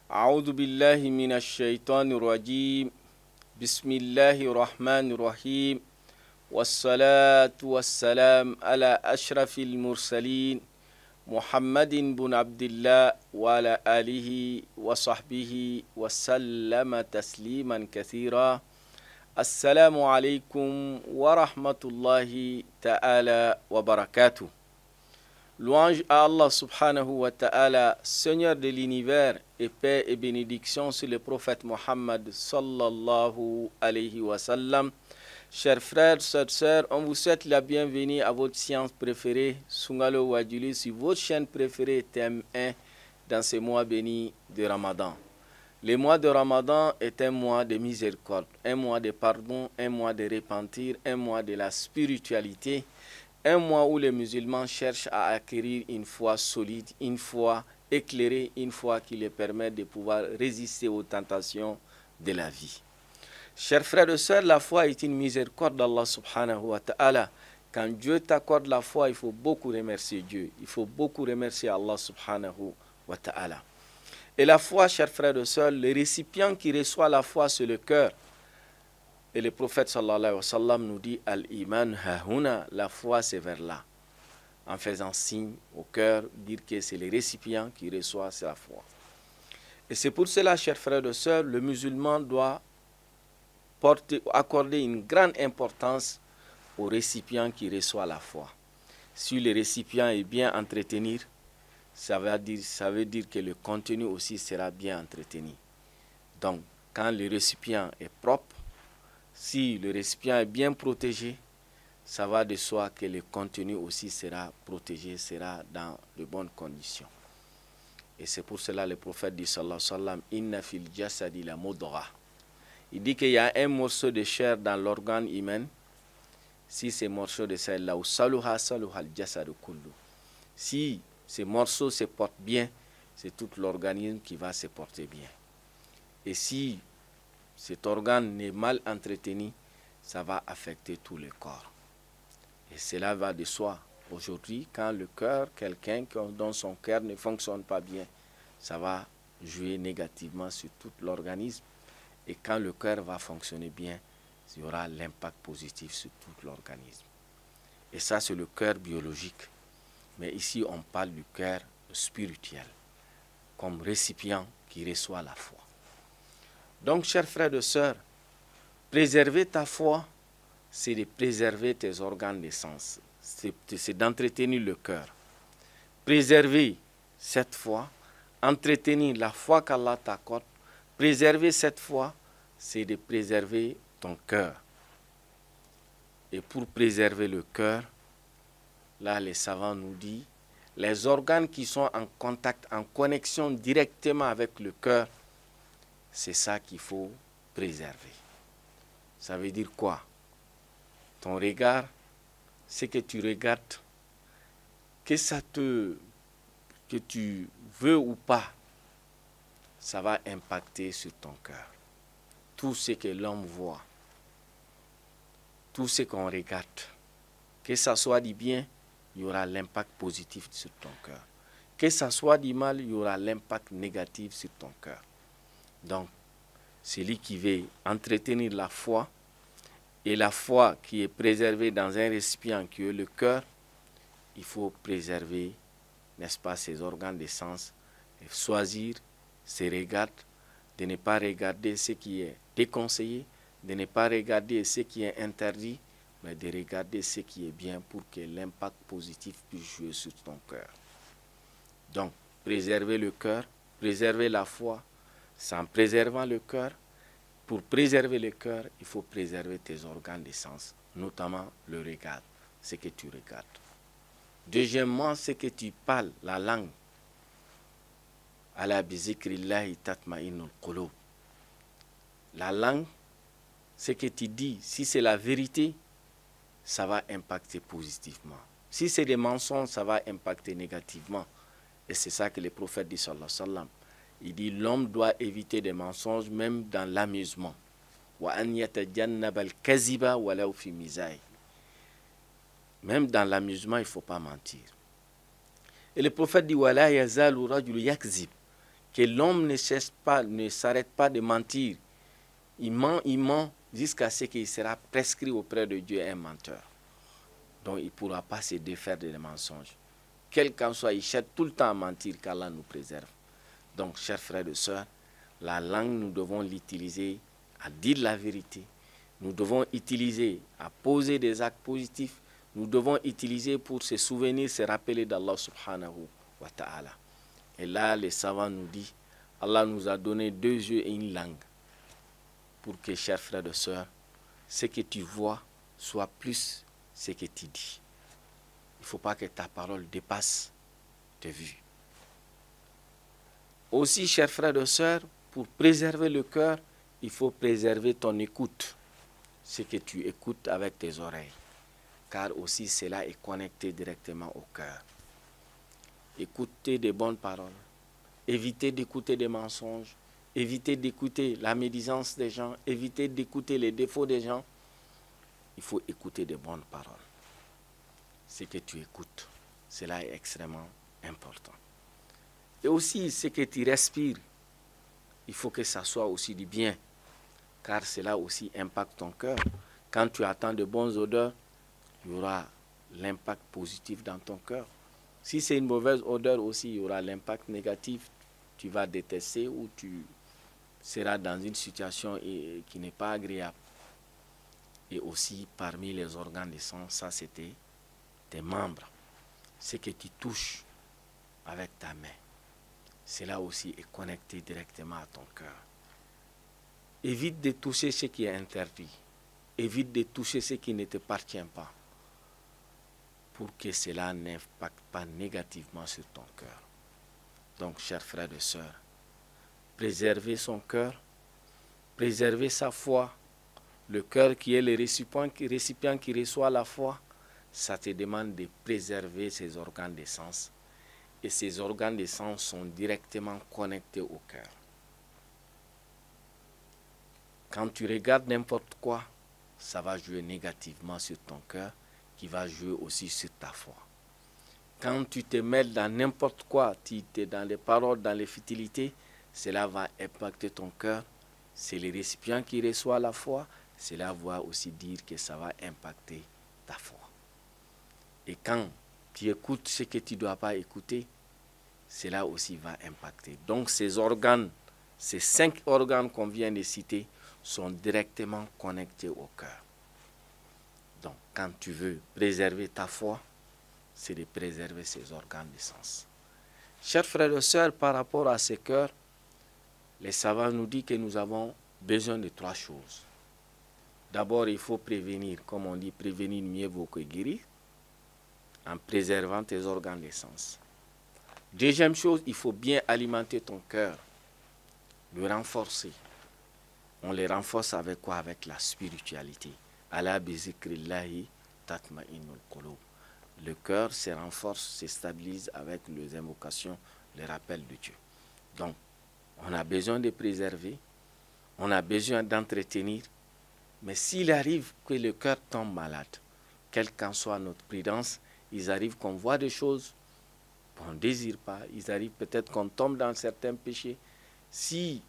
أعوذ بالله من الشيطان الرجيم بسم الله الرحمن الرحيم والصلاة والسلام على أشرف المرسلين محمد بن عبد الله وعلى آله وصحبه وسلم تسليما كثيرا. السلام عليكم ورحمة الله تعالى وبركاته. Louange à Allah subhanahu wa ta'ala, Seigneur de l'univers, et paix et bénédiction sur le prophète Mohammed sallallahu alayhi wa sallam. Chers frères, sœurs, on vous souhaite la bienvenue à votre science préférée, Sungalo Wadjuli, sur votre chaîne préférée, thème 1, dans ce mois béni de Ramadan. Le mois de Ramadan est un mois de miséricorde, un mois de pardon, un mois de repentir, un mois de la spiritualité. Un mois où les musulmans cherchent à acquérir une foi solide, une foi éclairée, une foi qui les permet de pouvoir résister aux tentations de la vie. Chers frères et sœurs, la foi est une miséricorde d'Allah subhanahu wa ta'ala. Quand Dieu t'accorde la foi, il faut beaucoup remercier Dieu. Il faut beaucoup remercier Allah subhanahu wa ta'ala. Et la foi, chers frères et sœurs, le récipient qui reçoit la foi, c'est le cœur. Et le prophète sallallahu alayhi wa sallam nous dit Al-Iman hahuna, la foi c'est vers là. En faisant signe au cœur, dire que c'est le récipient qui reçoit la foi. Et c'est pour cela, chers frères et sœurs, le musulman doit accorder une grande importance au récipient qui reçoit la foi. Si le récipient est bien entretenu, ça veut dire que le contenu aussi sera bien entretenu. Donc, quand le récipient est propre, si le récipient est bien protégé, ça va de soi que le contenu aussi sera protégé, sera dans de bonnes conditions. Et c'est pour cela le prophète dit sallallahu alayhi wa sallam, inna fil jasadi la mudghah. Il dit qu'il y a un morceau de chair dans l'organe humain. Si ce morceau de chair là, saluha saluha al jasadu kullu. Si ce morceau se porte bien, c'est tout l'organisme qui va se porter bien. Et si cet organe est mal entretenu, ça va affecter tout le corps. Et cela va de soi. Aujourd'hui, quand le cœur, quelqu'un dont son cœur ne fonctionne pas bien, ça va jouer négativement sur tout l'organisme. Et quand le cœur va fonctionner bien, il y aura l'impact positif sur tout l'organisme. Et ça, c'est le cœur biologique. Mais ici, on parle du cœur spirituel, comme récipient qui reçoit la foi. Donc, chers frères et sœurs, préserver ta foi, c'est de préserver tes organes de sens, c'est d'entretenir le cœur. Préserver cette foi, entretenir la foi qu'Allah t'accorde, préserver cette foi, c'est de préserver ton cœur. Et pour préserver le cœur, là les savants nous disent, les organes qui sont en contact, en connexion directement avec le cœur, c'est ça qu'il faut préserver. Ça veut dire quoi? Ton regard, ce que tu regardes, que tu veux ou pas, ça va impacter sur ton cœur. Tout ce que l'homme voit, tout ce qu'on regarde, que ça soit du bien, il y aura l'impact positif sur ton cœur. Que ça soit du mal, il y aura l'impact négatif sur ton cœur. Donc, celui qui veut entretenir la foi, et la foi qui est préservée dans un récipient qui est le cœur, il faut préserver, n'est-ce pas, ses organes de sens, et choisir ses regards, de ne pas regarder ce qui est déconseillé, de ne pas regarder ce qui est interdit, mais de regarder ce qui est bien pour que l'impact positif puisse jouer sur ton cœur. Donc, préserver le cœur, préserver la foi. C'est en préservant le cœur. Pour préserver le cœur, il faut préserver tes organes de sens, notamment le regard, ce que tu regardes. Deuxièmement, ce que tu parles, la langue. Ala bi zikrillahi tatma'innul qulub. La langue, ce que tu dis, si c'est la vérité, ça va impacter positivement. Si c'est des mensonges, ça va impacter négativement. Et c'est ça que le prophète dit sallallahu alayhi wa sallam. Il dit l'homme doit éviter des mensonges même dans l'amusement. Même dans l'amusement, il ne faut pas mentir. Et le prophète dit que l'homme ne s'arrête pas de mentir. Il ment jusqu'à ce qu'il sera prescrit auprès de Dieu un menteur. Donc il ne pourra pas se défaire des mensonges. Quel qu'en soit, il cherche tout le temps à mentir qu'Allah nous préserve. Donc, chers frères et sœurs, la langue, nous devons l'utiliser à dire la vérité. Nous devons utiliser à poser des actes positifs. Nous devons utiliser pour se souvenir, se rappeler d'Allah subhanahu wa ta'ala. Et là, les savants nous disent, Allah nous a donné 2 yeux et une langue. Pour que, chers frères et sœurs, ce que tu vois soit plus ce que tu dis. Il ne faut pas que ta parole dépasse tes vues. Aussi, chers frères et sœurs, pour préserver le cœur, il faut préserver ton écoute. Ce que tu écoutes avec tes oreilles. Car aussi cela est connecté directement au cœur. Écoutez des bonnes paroles. Évitez d'écouter des mensonges. Évitez d'écouter la médisance des gens. Évitez d'écouter les défauts des gens. Il faut écouter des bonnes paroles. Ce que tu écoutes, cela est extrêmement important. Et aussi, ce que tu respires, il faut que ça soit aussi du bien, car cela aussi impacte ton cœur. Quand tu attends de bonnes odeurs, il y aura l'impact positif dans ton cœur. Si c'est une mauvaise odeur aussi, il y aura l'impact négatif. Tu vas détester ou tu seras dans une situation qui n'est pas agréable. Et aussi, parmi les organes de sens, ça c'était tes membres, ce que tu touches avec ta main. Cela aussi est connecté directement à ton cœur. Évite de toucher ce qui est interdit. Évite de toucher ce qui ne t'appartient pas. Pour que cela n'impacte pas négativement sur ton cœur. Donc, chers frères et sœurs, préservez son cœur, préservez sa foi. Le cœur qui est le récipient qui reçoit la foi, ça te demande de préserver ses organes de sens. Et ces organes de sens sont directement connectés au cœur. Quand tu regardes n'importe quoi, ça va jouer négativement sur ton cœur, qui va jouer aussi sur ta foi. Quand tu te mêles dans n'importe quoi, tu es dans les paroles, dans les futilités, cela va impacter ton cœur. C'est le récipient qui reçoit la foi, cela va aussi dire que ça va impacter ta foi. Et quand tu écoutes ce que tu ne dois pas écouter, cela aussi va impacter. Donc ces organes, ces 5 organes qu'on vient de citer, sont directement connectés au cœur. Donc quand tu veux préserver ta foi, c'est de préserver ces organes de sens. Chers frères et sœurs, par rapport à ces cœurs, les savants nous disent que nous avons besoin de 3 choses. D'abord, il faut prévenir, comme on dit, prévenir mieux vaut que guérir, en préservant tes organes de sens. Deuxième chose, il faut bien alimenter ton cœur, le renforcer. On le renforce avec quoi? Avec la spiritualité. Ala bi zikrillahi tatma'innul qulub. Le cœur se renforce, se stabilise avec les invocations, les rappels de Dieu. Donc, on a besoin de préserver, on a besoin d'entretenir, mais s'il arrive que le cœur tombe malade, quelle qu'en soit notre prudence, il arrive qu'on voit des choses qu'on ne désire pas, il arrive peut-être qu'on tombe dans certains péchés. Si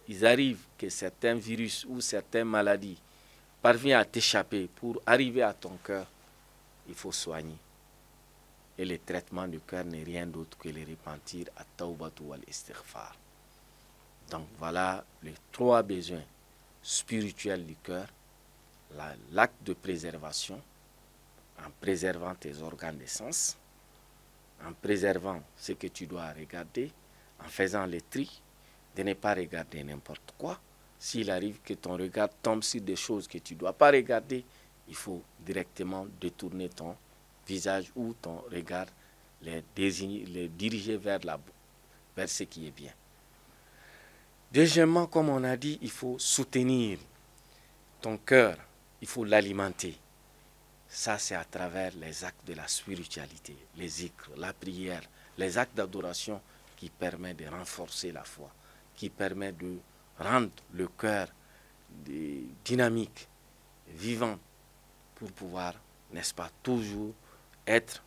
il arrive que certains virus ou certaines maladies parviennent à t'échapper pour arriver à ton cœur, il faut soigner. Et le traitement du cœur n'est rien d'autre que le repentir à Tawbatu wal Istighfar. Donc voilà les 3 besoins spirituels du cœur. L'acte de préservation, en préservant tes organes de sens, en préservant ce que tu dois regarder, en faisant le tri, de ne pas regarder n'importe quoi. S'il arrive que ton regard tombe sur des choses que tu ne dois pas regarder, il faut directement détourner ton visage ou ton regard, les diriger vers ce qui est bien. Deuxièmement, comme on a dit, il faut soutenir ton cœur, il faut l'alimenter. Ça, c'est à travers les actes de la spiritualité, les zikrs, la prière, les actes d'adoration qui permettent de renforcer la foi, qui permettent de rendre le cœur dynamique, vivant, pour pouvoir, n'est-ce pas, toujours être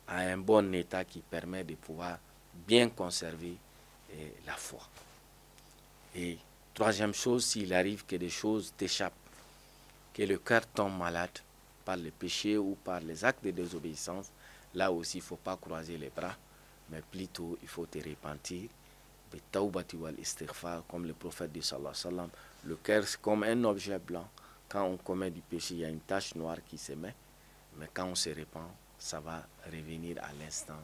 à un bon état qui permet de pouvoir bien conserver la foi. Et troisième chose, s'il arrive que des choses t'échappent, que le cœur tombe malade par les péchés ou par les actes de désobéissance, là aussi il ne faut pas croiser les bras, mais plutôt il faut te repentir. Comme le prophète dit, sallallahu alayhi wa sallam, le cœur c'est comme un objet blanc. Quand on commet du péché, il y a une tache noire qui se met, mais quand on se repent, ça va revenir à l'instant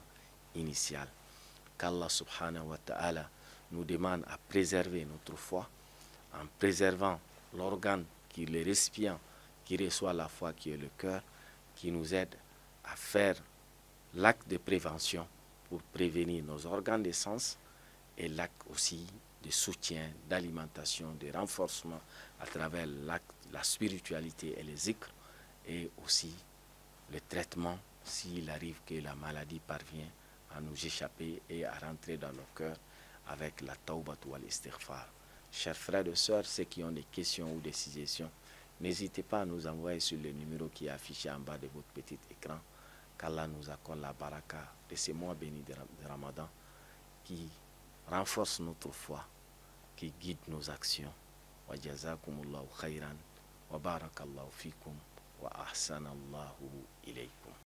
initial. Qu'Allah subhanahu wa ta'ala nous demande à préserver notre foi en préservant l'organe qui est le récipient qui reçoit la foi, qui est le cœur, qui nous aide à faire l'acte de prévention pour prévenir nos organes de sens et l'acte aussi de soutien, d'alimentation, de renforcement à travers l'acte, la spiritualité et les zikr, et aussi le traitement s'il arrive que la maladie parvient à nous échapper et à rentrer dans nos cœurs avec la tawbat ou l'istighfar. Chers frères et sœurs, ceux qui ont des questions ou des suggestions, n'hésitez pas à nous envoyer sur le numéro qui est affiché en bas de votre petit écran. Qu'Allah nous accorde la baraka de ces mois bénis de Ramadan qui renforce notre foi, qui guide nos actions. Wa jazakumullahu khayran wa barakallahu fikum wa ahsanallahu ilaykum.